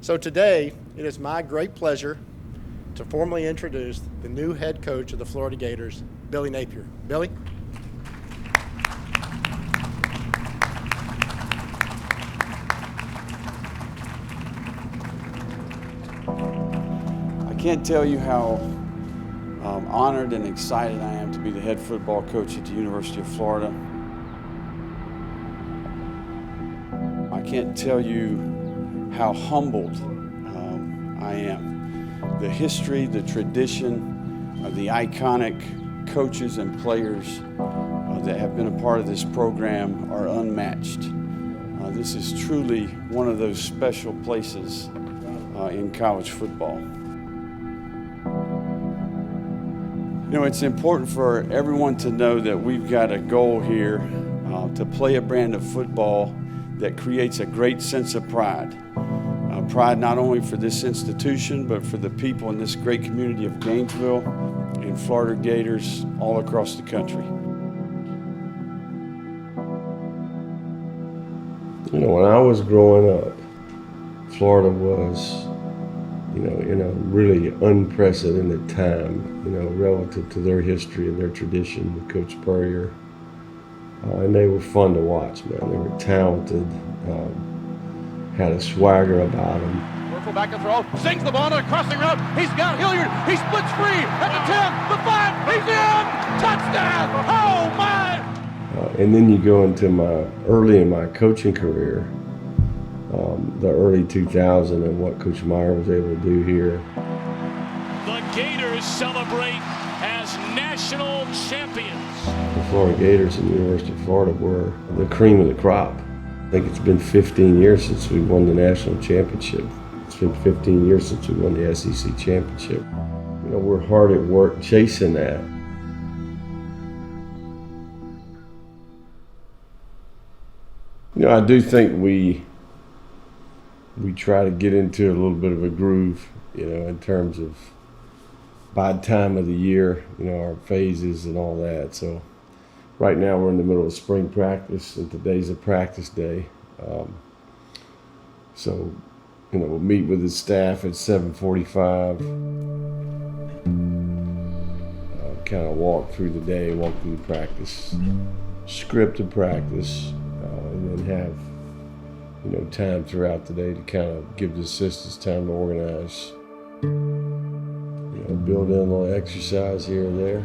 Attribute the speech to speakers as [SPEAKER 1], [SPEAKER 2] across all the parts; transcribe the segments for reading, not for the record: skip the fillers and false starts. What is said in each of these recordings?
[SPEAKER 1] So today, it is my great pleasure to formally introduce the new head coach of the Florida Gators, Billy Napier. Billy?
[SPEAKER 2] I can't tell you how honored and excited I am to be the head football coach at the University of Florida. I can't tell you how humbled I am. The history, the tradition, the iconic coaches and players that have been a part of this program are unmatched. This is truly one of those special places in college football. You know, it's important for everyone to know that we've got a goal here to play a brand of football that creates a great sense of pride. Pride not only for this institution, but for the people in this great community of Gainesville and Florida Gators all across the country.
[SPEAKER 3] You know, when I was growing up, Florida was, you know, in a really unprecedented time, you know, relative to their history and their tradition with Coach Spurrier. And they were fun to watch, man. They were talented, had a swagger about them.
[SPEAKER 4] Werfel back and throw, sings the ball to the crossing route. He's got Hilliard. He splits free at the 10, the 5. He's in. Touchdown. Oh, my.
[SPEAKER 3] And then you go into early in my coaching career, the early 2000s and what Coach Meyer was able to do here.
[SPEAKER 5] The Gators celebrate as national champions.
[SPEAKER 3] The Florida Gators and the University of Florida were the cream of the crop. I think it's been 15 years since we won the national championship. It's been 15 years since we won the SEC championship. You know, we're hard at work chasing that. You know, I do think we try to get into a little bit of a groove, you know, in terms of by time of the year, you know, our phases and all that. So right now we're in the middle of spring practice and today's a practice day. So, you know, we'll meet with the staff at 7:45, kind of walk through the day, walk through the practice, script of practice, and then have, you know, time throughout the day to kind of give the assistants time to organize. You know, build in a little exercise here and there.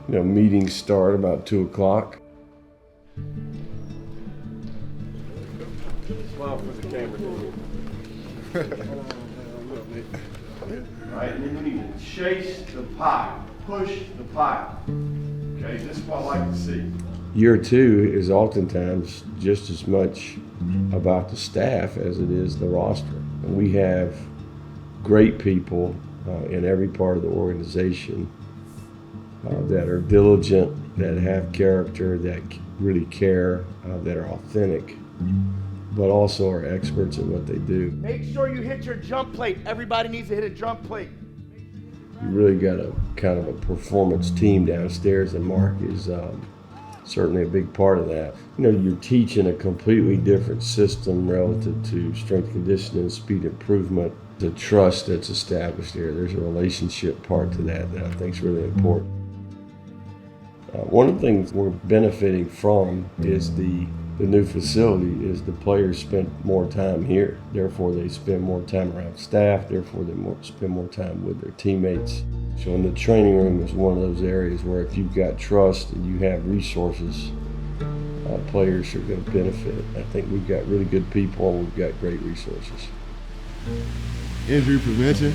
[SPEAKER 3] You know, meetings start about 2 o'clock. Smile for the camera. Right, and then you need to chase the pie, push the pie. Okay, this is what I like to see. Year two is oftentimes just as much about the staff as it is the roster. And we have great people in every part of the organization that are diligent, that have character, that really care, that are authentic, but also are experts in what they do.
[SPEAKER 4] Make sure you hit your jump plate. Everybody needs to hit a jump plate.
[SPEAKER 3] You really got a kind of a performance team downstairs, and Mark is certainly a big part of that. You know, you're teaching a completely different system relative to strength conditioning, speed improvement, the trust that's established there. There's a relationship part to that I think is really important. One of the things we're benefiting from is the new facility is the players spend more time here. Therefore, they spend more time around staff. Therefore, they spend more time with their teammates. So in the training room is one of those areas where if you've got trust and you have resources, players are going to benefit. I think we've got really good people and we've got great resources.
[SPEAKER 6] Injury prevention.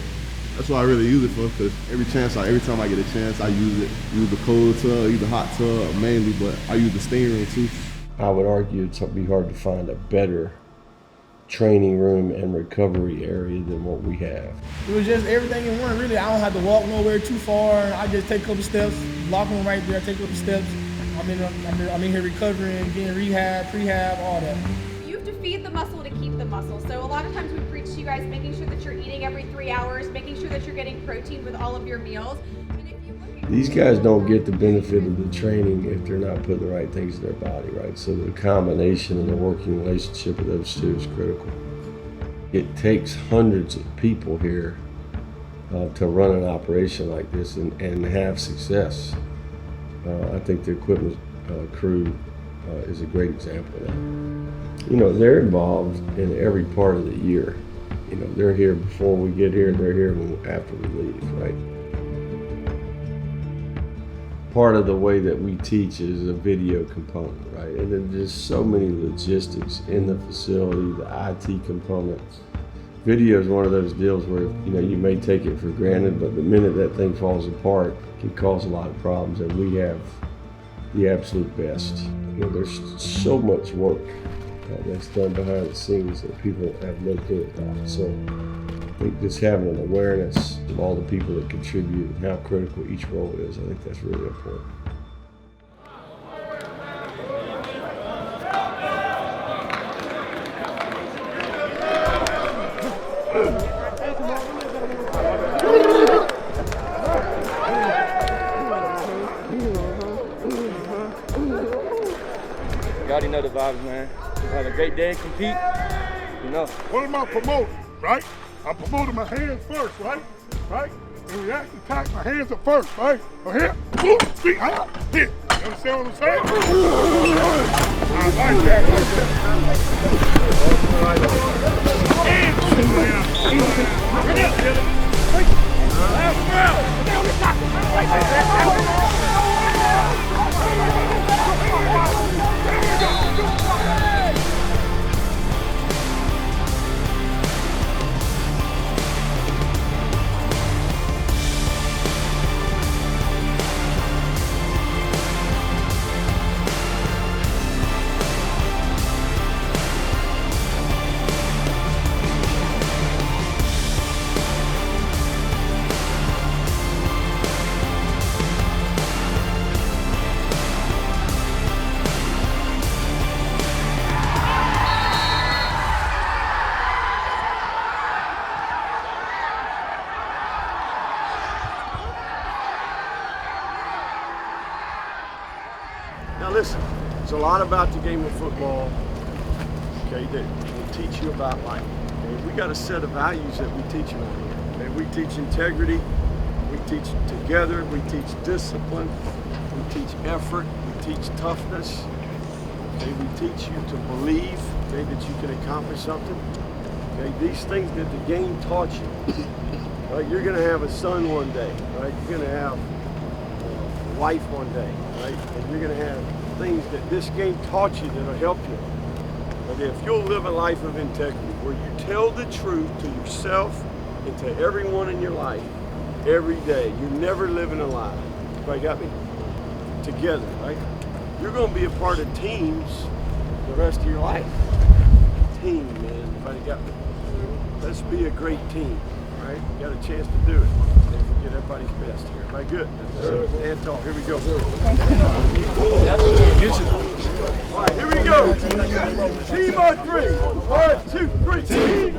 [SPEAKER 6] That's what I really use it for, because every time I get a chance, I use it. Use the cold tub, use the hot tub mainly, but I use the steam room too.
[SPEAKER 3] I would argue it'd be hard to find a better training room and recovery area than what we have.
[SPEAKER 7] It was just everything in one, really. I don't have to walk nowhere too far. I just take a couple steps, locker room right there, take a couple steps. I'm in here recovering, getting rehab, prehab, all that.
[SPEAKER 8] You have to feed the muscle to keep the muscle. So a lot of times we preach to you guys making sure that you're eating every 3 hours, making sure that you're getting protein with all of your meals. And if you look at
[SPEAKER 3] These guys don't get the benefit of the training if they're not putting the right things in their body, right? So the combination and the working relationship of those two is critical. It takes hundreds of people here to run an operation like this and have success. I think the equipment crew is a great example of that. You know, they're involved in every part of the year. You know, they're here before we get here, they're here after we leave, right? Part of the way that we teach is a video component, right? And then there's so many logistics in the facility, the IT component. Video is one of those deals where, you know, you may take it for granted, but the minute that thing falls apart, it can cause a lot of problems, and we have the absolute best. You know, there's so much work that's done behind the scenes that people have no clue about. So I think just having an awareness of all the people that contribute and how critical each role is, I think that's really important.
[SPEAKER 9] You already know the vibes, man. Just have a great day and compete, you know.
[SPEAKER 10] What am I promoting, right? I'm promoting my hands first, right? Right? In reaction attack, my hands are first, right? So here, boom, feet, high, hit. You understand what I'm saying? I like that.
[SPEAKER 11] Now listen, there's a lot about the game of football, okay, that will teach you about life. Okay? We got a set of values that we teach around here. Okay? We teach integrity, we teach together, we teach discipline, we teach effort, we teach toughness. Okay? We teach you to believe, okay, that you can accomplish something. Okay? These things that the game taught you. Right? You're gonna have a son one day, right? You're gonna have a wife one day, right? And you're gonna have things that this game taught you that'll help you. Okay, if you'll live a life of integrity, where you tell the truth to yourself and to everyone in your life every day, you're never living a lie. Everybody got me? Together, right? You're gonna be a part of teams the rest of your life. Team, man. Everybody got me? Let's be a great team, right? We got a chance to do it. And we get everybody's best here. Everybody good? And talk. Here we go. All right, here we go. Team on three. 1, 2, 3. Team.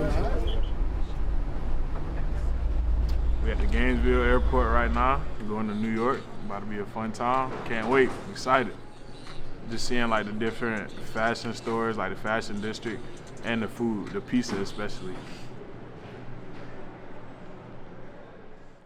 [SPEAKER 12] We're at the Gainesville airport right now. We're going to New York. About to be a fun time. Can't wait. I'm excited. Just seeing like the different fashion stores, like the fashion district, and the food, the pizza especially.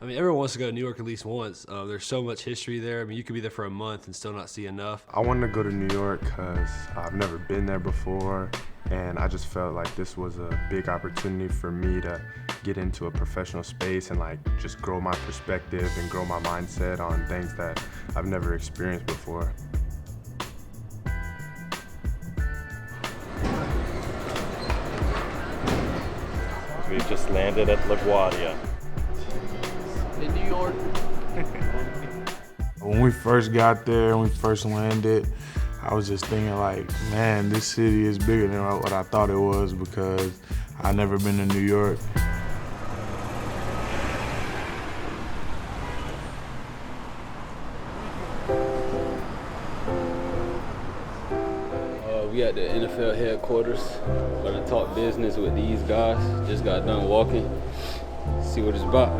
[SPEAKER 13] I mean, everyone wants to go to New York at least once. There's so much history there. I mean, you could be there for a month and still not see enough.
[SPEAKER 14] I wanted to go to New York because I've never been there before, and I just felt like this was a big opportunity for me to get into a professional space and like just grow my perspective and grow my mindset on things that I've never experienced before.
[SPEAKER 15] We just landed at LaGuardia.
[SPEAKER 9] In New York.
[SPEAKER 12] When we first got there and we first landed, I was just thinking like, man, this city is bigger than what I thought it was because I've never been to New York.
[SPEAKER 9] We at the NFL headquarters. Gonna talk business with these guys. Just got done walking. See what it's about.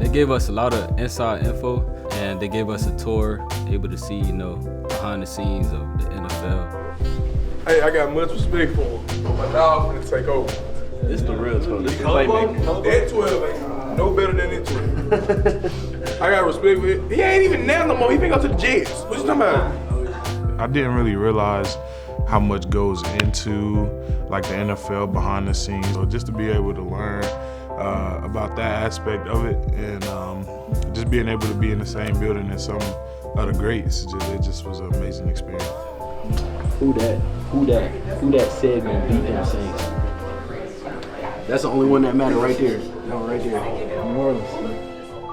[SPEAKER 9] They gave us a lot of inside info, and they gave us a tour, able to see, behind the scenes of the NFL.
[SPEAKER 16] Hey, I got much respect for him. My dog finna take over.
[SPEAKER 15] This the real 12. This
[SPEAKER 16] That 12 ain't no better than that 12. I got respect for it. He ain't even now no more. He finna go to the Jets. What you talking about?
[SPEAKER 12] I didn't really realize how much goes into like the NFL behind the scenes. So just to be able to learn about that aspect of it, and just being able to be in the same building as some of the greats, it just was an amazing experience.
[SPEAKER 17] Who that said gonna beat them Saints? That's the only one that mattered right there. That one right there. New Orleans.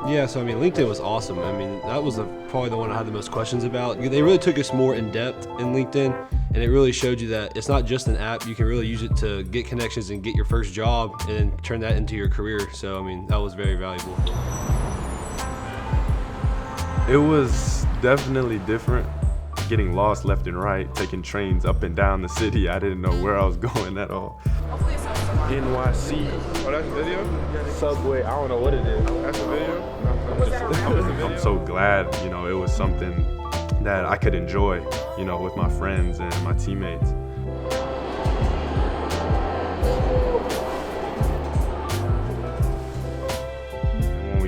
[SPEAKER 13] Yeah, so LinkedIn was awesome. That was probably the one I had the most questions about. They really took us more in depth in LinkedIn, and it really showed you that it's not just an app. You can really use it to get connections and get your first job and turn that into your career. So, that was very valuable.
[SPEAKER 14] It was definitely different. Getting lost left and right, taking trains up and down the city. I didn't know where I was going at all.
[SPEAKER 16] NYC. Oh, that's a video?
[SPEAKER 14] Subway, I don't know what it is.
[SPEAKER 16] That's a video?
[SPEAKER 14] I'm so glad, it was something that I could enjoy, with my friends and my teammates.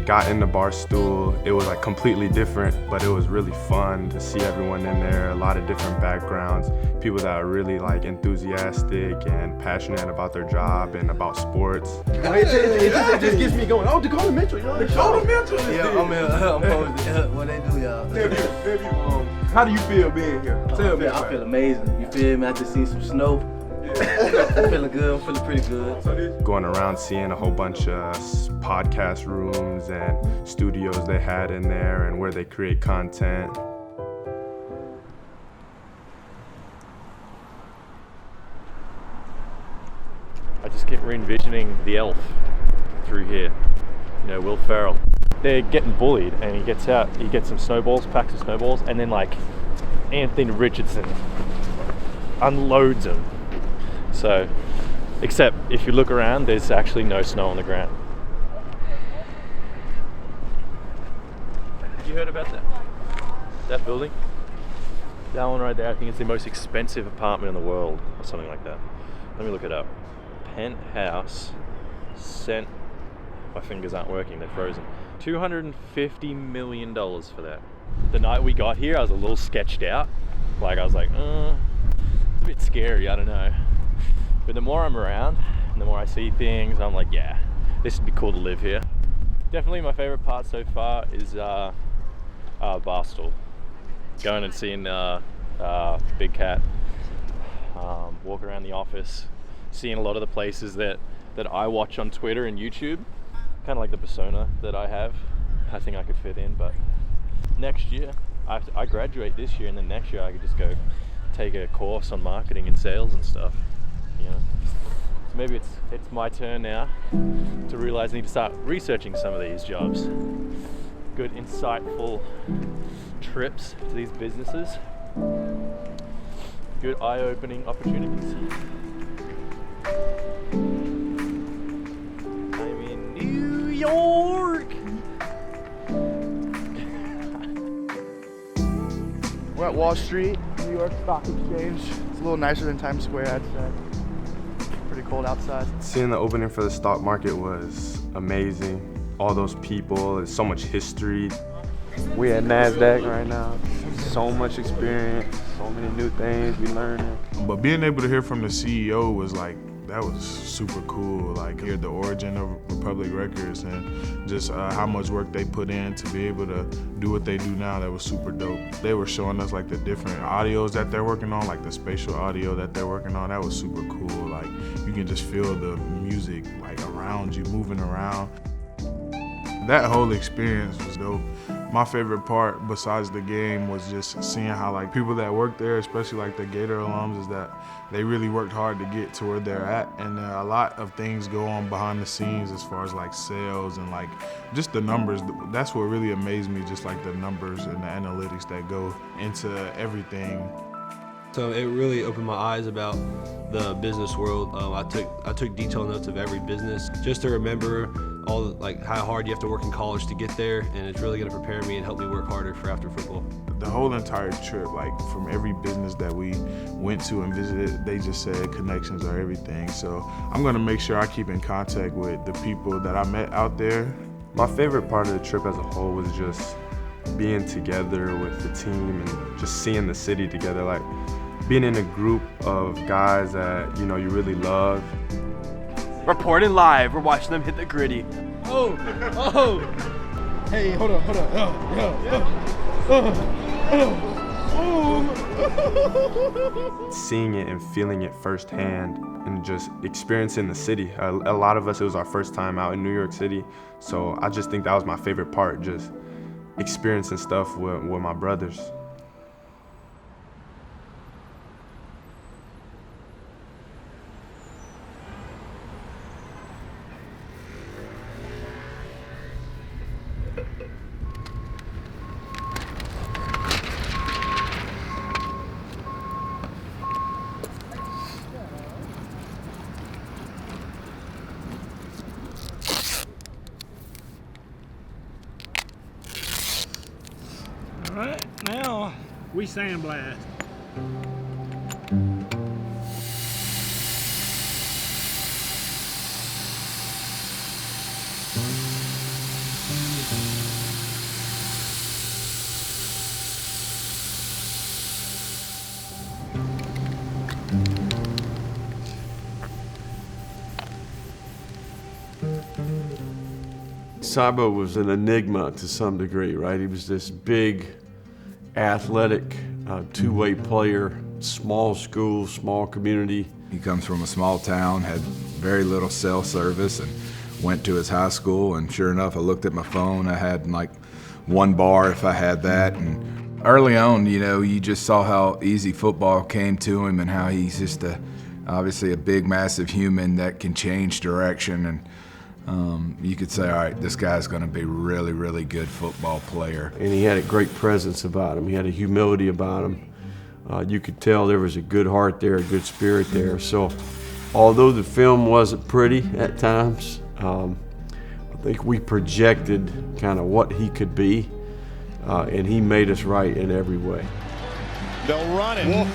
[SPEAKER 14] Got in the bar stool, it was like completely different, but it was really fun to see everyone in there, a lot of different backgrounds, people that are really like enthusiastic and passionate about their job and about sports.
[SPEAKER 11] It just gets me going. Oh, Dakota Mitchell,
[SPEAKER 16] Dakota Mitchell is
[SPEAKER 11] yeah, I'm posted. What they do, y'all?
[SPEAKER 16] How do you feel being here? Tell me.
[SPEAKER 17] I feel amazing. You feel me? I just seen some snow. I'm feeling good. I'm feeling pretty good.
[SPEAKER 14] Going around seeing a whole bunch of podcast rooms and studios they had in there and where they create content.
[SPEAKER 15] I just kept re-envisioning the elf through here. Will Ferrell. They're getting bullied and he gets out, he gets some snowballs, packs of snowballs, and then like Anthony Richardson unloads them. So, except if you look around, there's actually no snow on the ground. Have you heard about that building? That one right there, I think it's the most expensive apartment in the world, or something like that. Let me look it up. Penthouse sent, my fingers aren't working, they're frozen. $250 million for that. The night we got here, I was a little sketched out. I was like, it's a bit scary, I don't know. But the more I'm around, and the more I see things, I'm like, yeah, this would be cool to live here. Definitely my favorite part so far is Barstool. Going and seeing Big Cat, walk around the office, seeing a lot of the places that I watch on Twitter and YouTube. Kind of like the persona that I have. I think I could fit in, but next year, I graduate this year, and then next year I could just go take a course on marketing and sales and stuff. So maybe it's my turn now to realize I need to start researching some of these jobs. Good, insightful trips to these businesses. Good eye-opening opportunities. I'm in New York!
[SPEAKER 18] We're at Wall Street, New York Stock Exchange. It's a little nicer than Times Square, I'd say. Pretty cold outside.
[SPEAKER 14] Seeing the opening for the stock market was amazing. All those people, there's so much history.
[SPEAKER 19] We're at NASDAQ right now. So much experience, so many new things we learning.
[SPEAKER 12] But being able to hear from the CEO was that was super cool. Hear the origin of Republic Records and just how much work they put in to be able to do what they do now. That was super dope. They were showing us the different audios that they're working on, the spatial audio that they're working on. That was super cool. You can just feel the music around you, moving around. That whole experience was dope. My favorite part, besides the game, was just seeing how people that work there, especially the Gator alums, is that they really worked hard to get to where they're at, and a lot of things go on behind the scenes as far as sales and just the numbers. That's what really amazed me, just the numbers and the analytics that go into everything.
[SPEAKER 13] So it really opened my eyes about the business world. I took detailed notes of every business just to remember like how hard you have to work in college to get there, and it's really going to prepare me and help me work harder for after football.
[SPEAKER 12] The whole entire trip, like from every business that we went to and visited, they just said connections are everything. So I'm gonna make sure I keep in contact with the people that I met out there.
[SPEAKER 14] My favorite part of the trip as a whole was just being together with the team and just seeing the city together, like being in a group of guys that you really love.
[SPEAKER 17] Reporting live, we're watching them hit the gritty.
[SPEAKER 7] Oh. Hey, hold on.
[SPEAKER 14] Seeing it and feeling it firsthand and just experiencing the city. A lot of us, it was our first time out in New York City, so I just think that was my favorite part, just experiencing stuff with my brothers.
[SPEAKER 10] All right, now we sandblast.
[SPEAKER 3] Sabo was an enigma to some degree, right? He was this big, athletic, two-way player, small school, small community.
[SPEAKER 20] He comes from a small town, had very little cell service, and went to his high school, and sure enough, I looked at my phone. I had like one bar if I had that. And early on, you just saw how easy football came to him and how he's just obviously a big, massive human that can change direction. And you could say, all right, this guy's going to be really, really good football player.
[SPEAKER 3] And he had a great presence about him. He had a humility about him. You could tell there was a good heart there, a good spirit there. So although the film wasn't pretty at times, I think we projected kind of what he could be, and he made us right in every way.
[SPEAKER 4] They'll run it.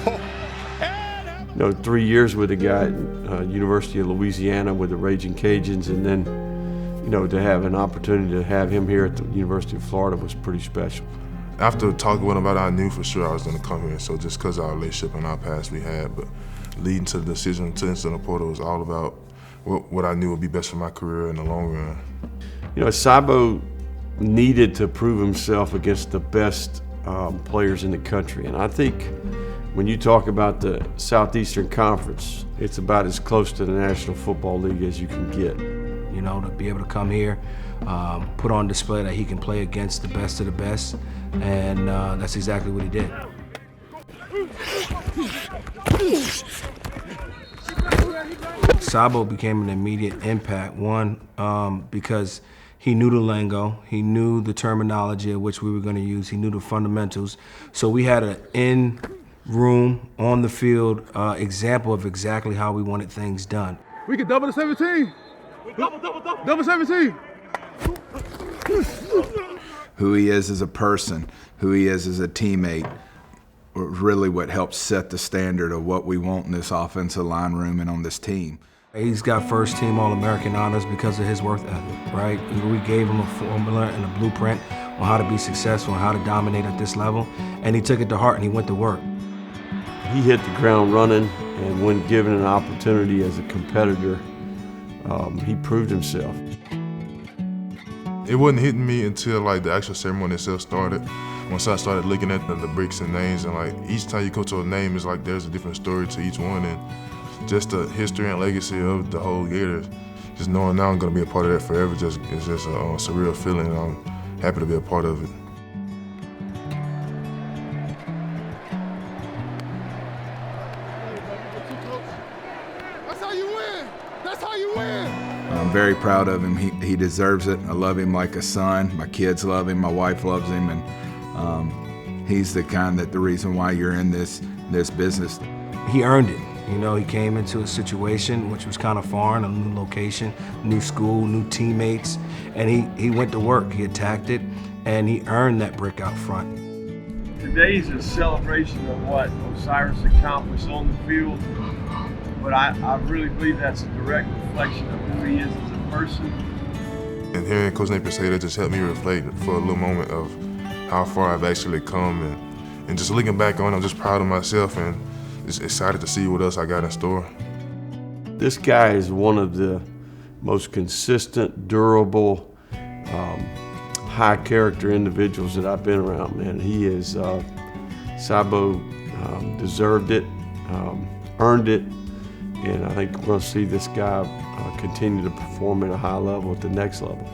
[SPEAKER 3] 3 years with the guy at University of Louisiana with the Raging Cajuns, and then, to have an opportunity to have him here at the University of Florida was pretty special.
[SPEAKER 6] After talking with him about it, I knew for sure I was going to come here. So just because of our relationship and our past we had, but leading to the decision to enter the portal was all about what I knew would be best for my career in the long run.
[SPEAKER 3] Sabo needed to prove himself against the best players in the country, and I think when you talk about the Southeastern Conference, it's about as close to the National Football League as you can get.
[SPEAKER 21] To be able to come here, put on display that he can play against the best of the best, and that's exactly what he did. Sabo became an immediate impact, one, because he knew the lingo, he knew the terminology of which we were going to use, he knew the fundamentals, so we had an in-room, on the field example of exactly how we wanted things done.
[SPEAKER 10] We can double the 17. Double 17.
[SPEAKER 20] Who he is as a person, who he is as a teammate, really what helps set the standard of what we want in this offensive line room and on this team.
[SPEAKER 21] He's got first team All-American honors because of his work ethic, right? We gave him a formula and a blueprint on how to be successful and how to dominate at this level, and he took it to heart and he went to work.
[SPEAKER 3] He hit the ground running, and when given an opportunity as a competitor, he proved himself.
[SPEAKER 6] It wasn't hitting me until the actual ceremony itself started. Once I started looking at the bricks and names, and each time you go to a name, it's there's a different story to each one, and just the history and legacy of the whole Gators. Just knowing now I'm gonna be a part of that forever, it's just a surreal feeling, and I'm happy to be a part of it.
[SPEAKER 20] I'm very proud of him. He deserves it. I love him like a son. My kids love him. My wife loves him, and he's the reason why you're in this business.
[SPEAKER 21] He earned it. You know, he came into a situation which was kind of foreign, a new location, new school, new teammates, and he went to work. He attacked it, and he earned that brick out front.
[SPEAKER 11] Today's a celebration of what Osiris accomplished on the field, but I really believe that's a direct reflection of who he is as a person.
[SPEAKER 6] And hearing Coach Napier say that just helped me reflect for a little moment of how far I've actually come, and just looking back on it, I'm just proud of myself and just excited to see what else I got in store.
[SPEAKER 3] This guy is one of the most consistent, durable, high character individuals that I've been around, man. He is, Sabo deserved it, earned it, and I think we're going to see this guy continue to perform at a high level at the next level.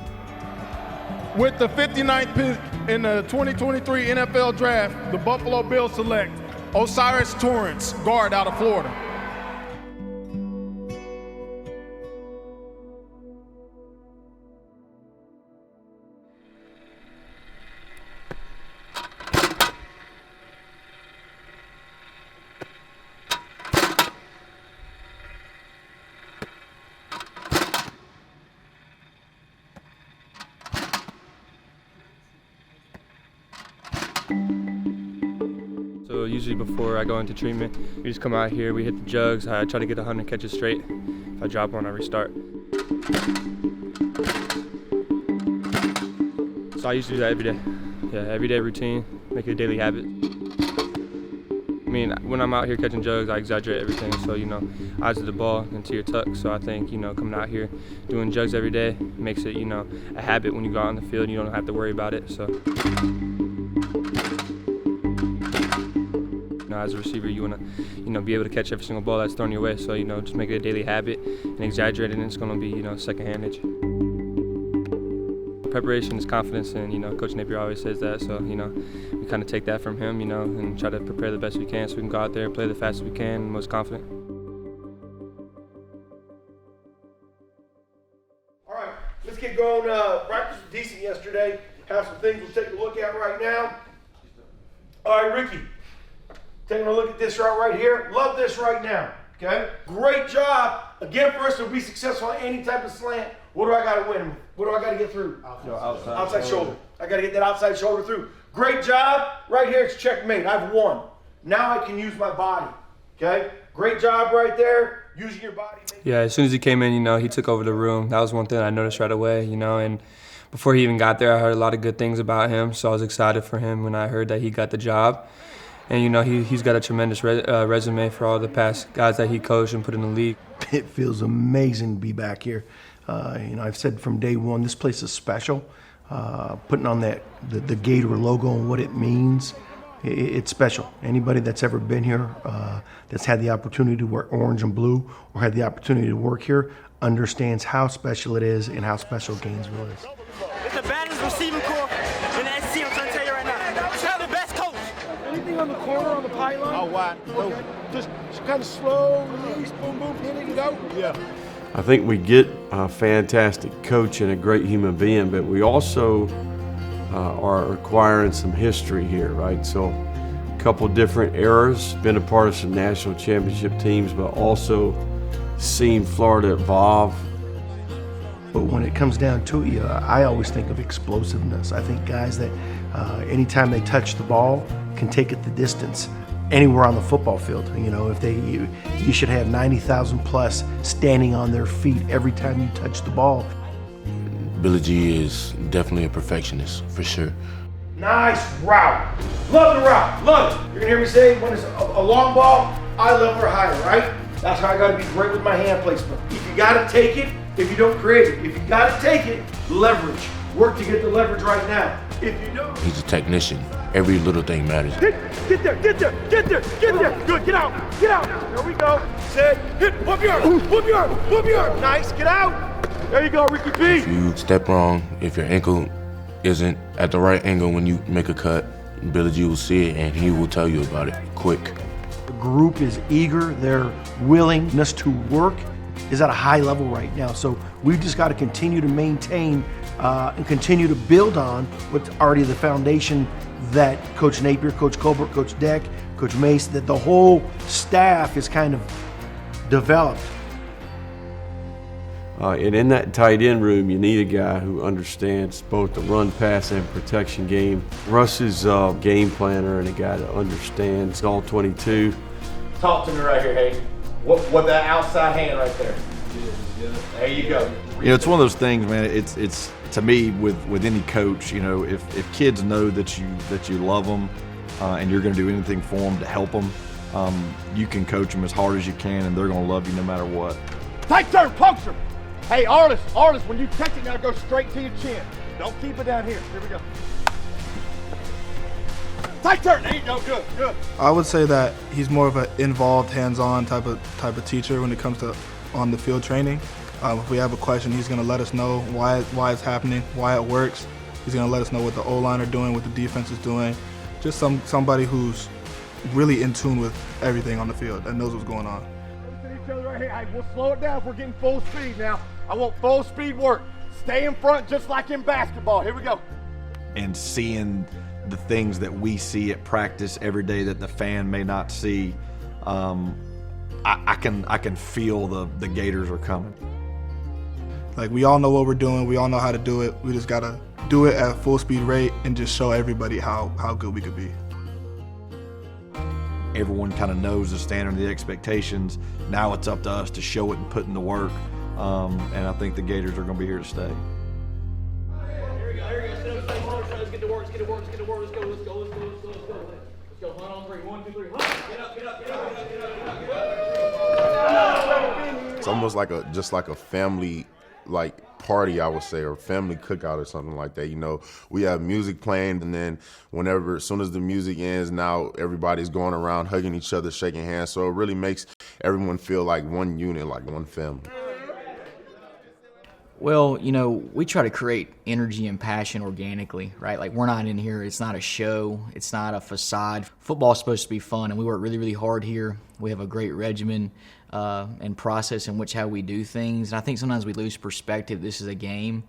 [SPEAKER 10] With the 59th pick in the 2023 NFL Draft, the Buffalo Bills select Osiris Torrence, guard out of Florida.
[SPEAKER 19] So usually before I go into treatment, we just come out here, we hit the jugs, I try to get 100 catches straight. If I drop one, I restart. So I usually do that every day. Yeah, everyday routine, make it a daily habit. I mean, when I'm out here catching jugs, I exaggerate everything. So, you know, eyes to the ball and to your tuck. So I think, you know, coming out here doing jugs every day makes it, you know, a habit when you go out on the field. You don't have to worry about it. So, you know, as a receiver, you want to, you know, be able to catch every single ball that's thrown your way. So, you know, just make it a daily habit and exaggerate it, and it's going to be, you know, second handage. Preparation is confidence, and, you know, Coach Napier always says that, so, you know, we kind of take that from him, you know, and try to prepare the best we can so we can go out there and play the fastest we can and most confident.
[SPEAKER 11] All right, let's get going. Practice was decent yesterday. Have some things we'll take a look at right now. All right, Ricky, taking a look at this right here. Love this right now, okay? Great job. Again, for us to be successful on any type of slant, what do I got to win? What do I got to get through? Outside shoulder. I got to get that outside shoulder through. Great job. Right here, it's checkmate. I've won. Now I can use my body, okay? Great job right there, using your body.
[SPEAKER 19] Yeah, as soon as he came in, you know, he took over the room. That was one thing I noticed right away, you know, and before he even got there, I heard a lot of good things about him, so I was excited for him when I heard that he got the job. And, you know, he's got a tremendous resume for all the past guys that he coached and put in the league.
[SPEAKER 1] It feels amazing to be back here. You know, I've said from day one, this place is special. Putting on the Gator logo and what it means, it's special. Anybody that's ever been here, that's had the opportunity to wear orange and blue or had the opportunity to work here, understands how special it is and how special Gainesville is.
[SPEAKER 22] It's the baddest receiving corps in the SEC, I'm trying to tell you right now. Tell the best coach.
[SPEAKER 10] Anything on the corner on the pylon? Oh, wide. Okay. Just kind of slow release, boom, boom, hit it, go. Yeah.
[SPEAKER 3] I think we get a fantastic coach and a great human being, but we also are acquiring some history here, right? So a couple different eras, been a part of some national championship teams, but also seen Florida evolve.
[SPEAKER 1] But when it comes down to it, I always think of explosiveness. I think guys that anytime they touch the ball can take it the distance. Anywhere on the football field, you know, if you should have 90,000 plus standing on their feet every time you touch the ball.
[SPEAKER 23] Billy G is definitely a perfectionist, for sure.
[SPEAKER 11] Nice route. Love the route. Love it. You're gonna hear me say when it's a long ball, eye level or higher, right? That's how I gotta be great with my hand placement. If you gotta take it, if you don't create it. If you gotta take it, leverage. Work to get the leverage right now. If you don't.
[SPEAKER 23] He's a technician. Every little thing matters.
[SPEAKER 11] Get there, get there, get there, get there. Good, get out, get out. There we go. Set, hit, whoop your arm, whoop your arm, whoop your arm. Nice, get out. There you go, Ricky B.
[SPEAKER 23] If you step wrong, if your ankle isn't at the right angle when you make a cut, Billy G will see it and he will tell you about it quick.
[SPEAKER 1] The group is eager, their willingness to work is at a high level right now. So we've just got to continue to maintain and continue to build on what's already the foundation that Coach Napier, Coach Colbert, Coach Deck, Coach Mace, that the whole staff is kind of
[SPEAKER 11] developed.
[SPEAKER 3] And in that tight end room, you need a guy who understands both the run, pass, and protection game. Russ is a game planner and a guy that understands all 22.
[SPEAKER 2] Talk to me right here, Hayden. What that outside hand right there? There you go.
[SPEAKER 5] You know, it's one of those things, man. It's to me with any coach. You know, if kids know that you love them and you're going to do anything for them to help them, you can coach them as hard as you can, and they're going to love you no matter what.
[SPEAKER 2] Tight turn, puncture. Hey, Arliss, when you catch it now, go straight to your chin. Don't keep it down here. Here we go. Tight turn. There you go. Good.
[SPEAKER 8] I would say that he's more of an involved, hands-on type of teacher when it comes to on the field training. If we have a question, he's going to let us know why it's happening, why it works. He's going to let us know what the O-line are doing, what the defense is doing. Just somebody who's really in tune with everything on the field and knows what's going on.
[SPEAKER 2] Each other right here. Hey, we'll slow it down if we're getting full speed now. I want full speed work. Stay in front just like in basketball. Here we go.
[SPEAKER 5] And seeing the things that we see at practice every day that the fan may not see, I can feel the Gators are coming.
[SPEAKER 8] Like, we all know what we're doing. We all know how to do it. We just got to do it at full speed rate and just show everybody how good we could be.
[SPEAKER 5] Everyone kind of knows the standard and the expectations. Now it's up to us to show it and put in the work. And I think the Gators are going to be here to stay.
[SPEAKER 2] Here we go. Let's get to work. Let's go. Let's go. Hunt on three. 1, 2, 3. Hunt. Get up.
[SPEAKER 6] It's almost like a family party, I would say, or family cookout or something like that. You know, we have music playing, and then as soon as the music ends, now everybody's going around hugging each other, shaking hands. So it really makes everyone feel like one unit, like one family.
[SPEAKER 24] Well, you know, we try to create energy and passion organically, right? Like, we're not in here, it's not a show, it's not a facade. Football's supposed to be fun, and we work really, really hard here. We have a great regimen and process in which how we do things. And I think sometimes we lose perspective. This is a game,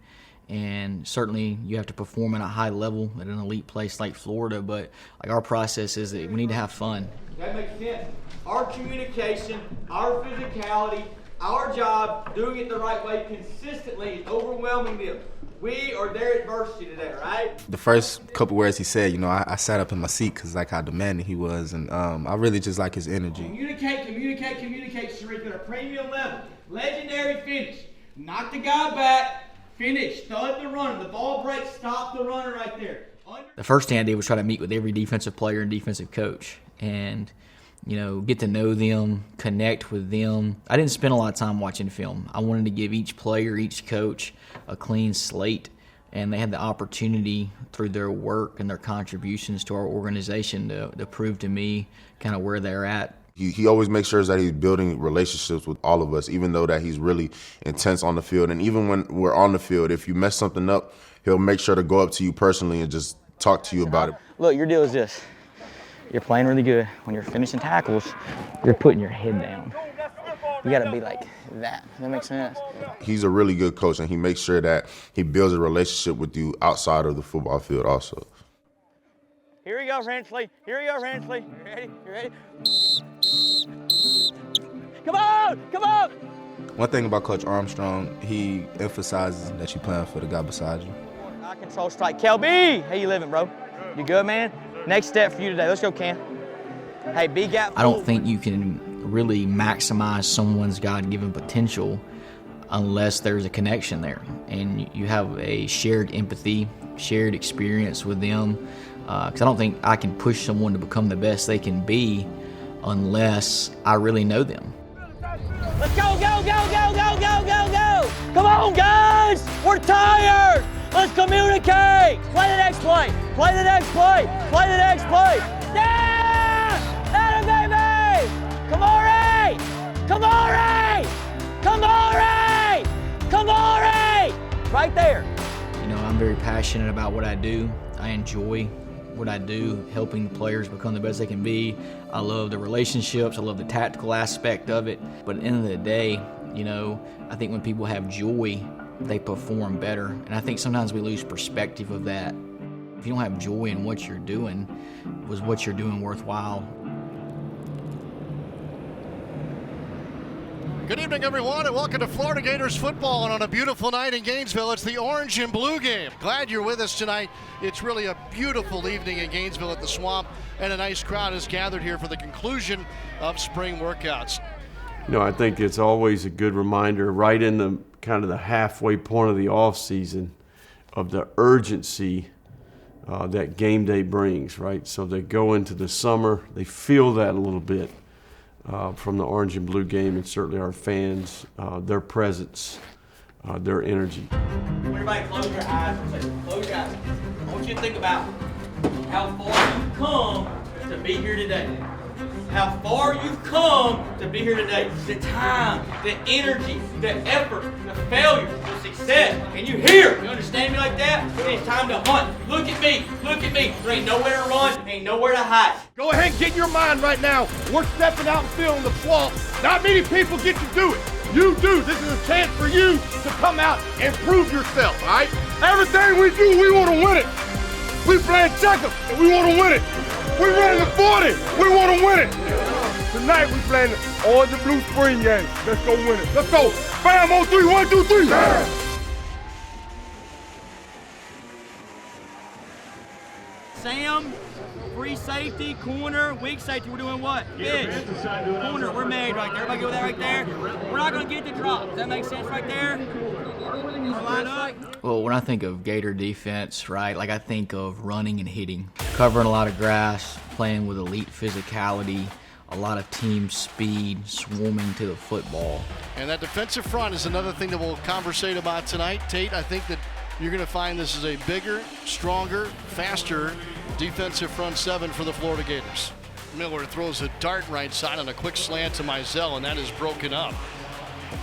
[SPEAKER 24] and certainly you have to perform at a high level at an elite place like Florida, but like, our process is that we need to have fun.
[SPEAKER 2] That makes sense. Our communication, our physicality, our job, doing it the right way consistently is overwhelming them. We are their adversity today, right?
[SPEAKER 25] The first couple words he said, you know, I sat up in my seat because like how demanding he was, and I really just like his energy.
[SPEAKER 2] Communicate, Sharif, at a premium level. Legendary finish. Knock the guy back, finish, stud the runner. The ball breaks, stop the runner right there.
[SPEAKER 24] The first thing I did was try to meet with every defensive player and defensive coach and, you know, get to know them, connect with them. I didn't spend a lot of time watching film. I wanted to give each player, each coach a clean slate, and they had the opportunity through their work and their contributions to our organization to prove to me kind of where they're at.
[SPEAKER 6] He always makes sure that he's building relationships with all of us, even though that he's really intense on the field. And even when we're on the field, if you mess something up, he'll make sure to go up to you personally and just talk to you about it.
[SPEAKER 24] Look, your deal is this. You're playing really good. When you're finishing tackles, you're putting your head down. You got to be like that. Does that make sense?
[SPEAKER 6] He's a really good coach, and he makes sure that he builds a relationship with you outside of the football field also.
[SPEAKER 2] Here we go, Ransley. You ready? Come on!
[SPEAKER 25] One thing about Coach Armstrong, he emphasizes that you're playing for the guy beside you.
[SPEAKER 2] Eye control strike. Kelby, how you living, bro? You good, man? Next step for you today. Let's go, Cam. Hey, big gap.
[SPEAKER 24] I don't think you can really maximize someone's God-given potential unless there's a connection there and you have a shared empathy, shared experience with them. Because I don't think I can push someone to become the best they can be unless I really know them.
[SPEAKER 2] Let's go! Come on, guys! We're tired! Let's communicate! Play the next play! Yeah! That baby! Come on, Ray! Right there.
[SPEAKER 24] You know, I'm very passionate about what I do. I enjoy what I do, helping the players become the best they can be. I love the relationships. I love the tactical aspect of it. But at the end of the day, you know, I think when people have joy, they perform better. And I think sometimes we lose perspective of that. If you don't have joy in what you're doing, was what you're doing worthwhile?
[SPEAKER 9] Good evening, everyone, and welcome to Florida Gators football. And on a beautiful night in Gainesville, it's the orange and blue game. Glad you're with us tonight. It's really a beautiful evening in Gainesville at the Swamp, and a nice crowd is gathered here for the conclusion of spring workouts.
[SPEAKER 3] You know, I think it's always a good reminder right in the kind of the halfway point of the off season of the urgency that game day brings, right? So they go into the summer, they feel that a little bit. From the orange and blue game, and certainly our fans, their presence, their energy.
[SPEAKER 2] Everybody close your eyes for a second. Close your eyes. I want you to think about how far you've come to be here today. How far you've come to be here today. The time, the energy, the effort, the failure, the success. Can you hear? You understand me like that? It's time to hunt. Look at me. Look at me. There ain't nowhere to run. Ain't nowhere to hide.
[SPEAKER 10] Go ahead and get in your mind right now. We're stepping out and feeling the swamp. Not many people get to do it. You do. This is a chance for you to come out and prove yourself, all right? Everything we do, we want to win it. We playing checkers, and we want to win it. We running the 40. We want to win it. Tonight we playing the orange and blue spring game. Let's go win it. Let's go. Bam on 3. 1, 2, 3. Bam.
[SPEAKER 22] Sam, free safety, corner, weak safety. We're doing what? Big. Corner, we're made right there. Everybody go with that right there. We're not going to get the drop. Does that make sense right there? Line up.
[SPEAKER 24] Well, when I think of Gator defense, right, like I think of running and hitting, covering a lot of grass, playing with elite physicality, a lot of team speed, swarming to the football.
[SPEAKER 9] And that defensive front is another thing that we'll conversate about tonight. Tate, I think that you're going to find this is a bigger, stronger, faster defensive front seven for the Florida Gators. Miller throws a dart right side on a quick slant to Mizell, and that is broken up.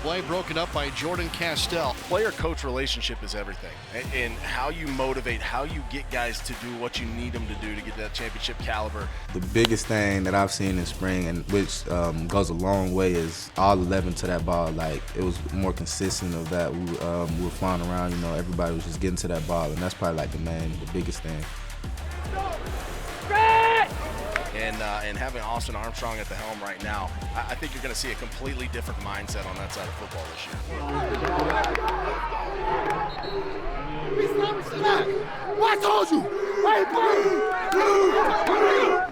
[SPEAKER 9] Play broken up by Jordan Castell.
[SPEAKER 13] Player-coach relationship is everything, and how you motivate, how you get guys to do what you need them to do to get that championship caliber.
[SPEAKER 25] The biggest thing that I've seen in spring, and which goes a long way, is all 11 to that ball. Like, it was more consistent of that. We were flying around, you know, everybody was just getting to that ball, and that's probably like the biggest thing.
[SPEAKER 13] And having Austin Armstrong at the helm right now, I think you're going to see a completely different mindset on that side of football this year.
[SPEAKER 10] I told you.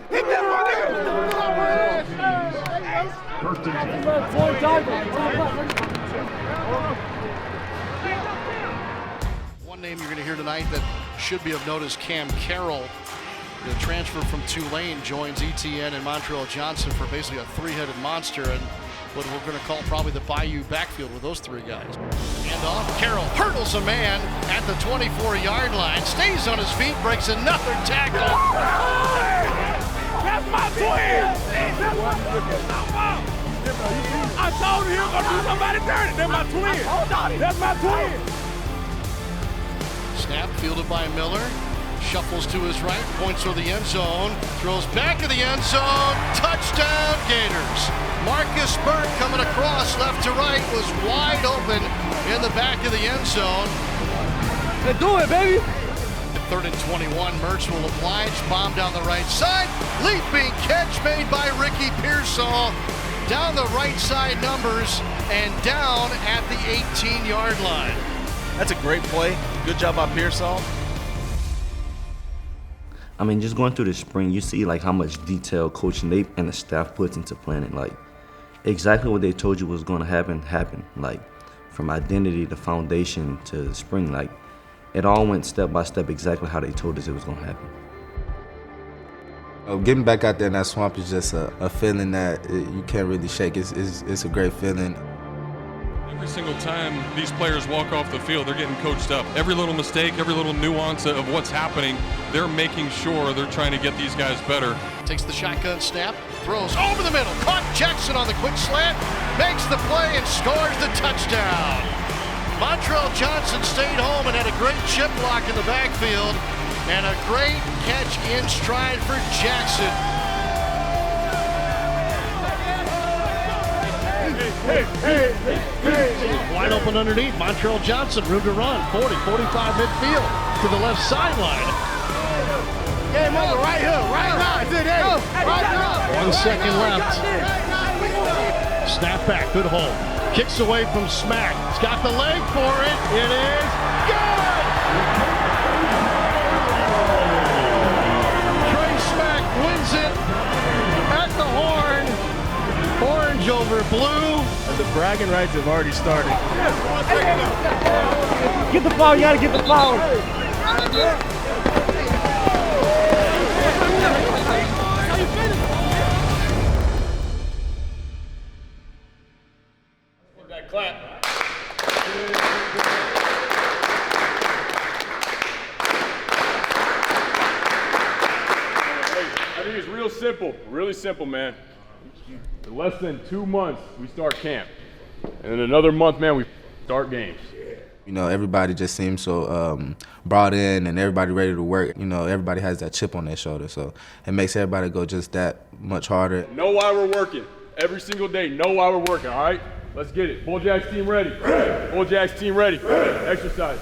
[SPEAKER 10] Hit that
[SPEAKER 9] One name you're going to hear tonight that should be of note is Cam Carroll. The transfer from Tulane joins ETN and Montreal Johnson for basically a three-headed monster, and what we're going to call probably the Bayou backfield with those three guys. And off, Carroll hurdles a man at the 24-yard line, stays on his feet, breaks another tackle.
[SPEAKER 10] That's my twin! I told you he was going to do somebody dirty. That's my twin. That's my twin.
[SPEAKER 9] Snap fielded by Miller. Shuffles to his right, points for the end zone, throws back to the end zone, touchdown Gators. Marcus Burke coming across left to right was wide open in the back of the end zone.
[SPEAKER 10] Let's do it, baby.
[SPEAKER 9] 3rd and 21, Mertz will oblige, bomb down the right side, leaping catch made by Ricky Pearsall. Down the right side numbers and down at the 18-yard line.
[SPEAKER 13] That's a great play. Good job by Pearsall.
[SPEAKER 15] I mean, just going through the spring, you see like how much detail Coach Napier and the staff puts into planning. Like, exactly what they told you was going to happen, happened. Like, from identity to foundation to spring, like, it all went step by step exactly how they told us it was going to happen.
[SPEAKER 25] Getting back out there in that swamp is just a feeling that you can't really shake. It's a great feeling.
[SPEAKER 16] Every single time these players walk off the field, they're getting coached up. Every little mistake, every little nuance of what's happening, they're making sure they're trying to get these guys better.
[SPEAKER 9] Takes the shotgun snap, throws over the middle, caught Jackson on the quick slant, makes the play and scores the touchdown. Montreal Johnson stayed home and had a great chip block in the backfield and a great catch in stride for Jackson. Wide open underneath, Montreal Johnson, room to run, 40, 45 midfield to the left sideline.
[SPEAKER 10] Game over, right here, right now, right now.
[SPEAKER 9] 1 second left. Snap back, good hold. Kicks away from Smack. He's got the leg for it. It is good! Trey Smack wins it at the horn. Orange over blue. And the bragging rights have already started.
[SPEAKER 7] Get the foul, you gotta get the foul.
[SPEAKER 2] Clap.
[SPEAKER 12] I think it's real simple, really simple, man. In less than 2 months, we start camp. And in another month, man, we start games.
[SPEAKER 25] You know, everybody just seems so brought in and everybody ready to work. You know, everybody has that chip on their shoulder, so it makes everybody go just that much harder.
[SPEAKER 12] Know why we're working. Every single day, know why we're working, all right? Let's get it. Bull Jacks team ready. Bull Jacks team ready. Exercise.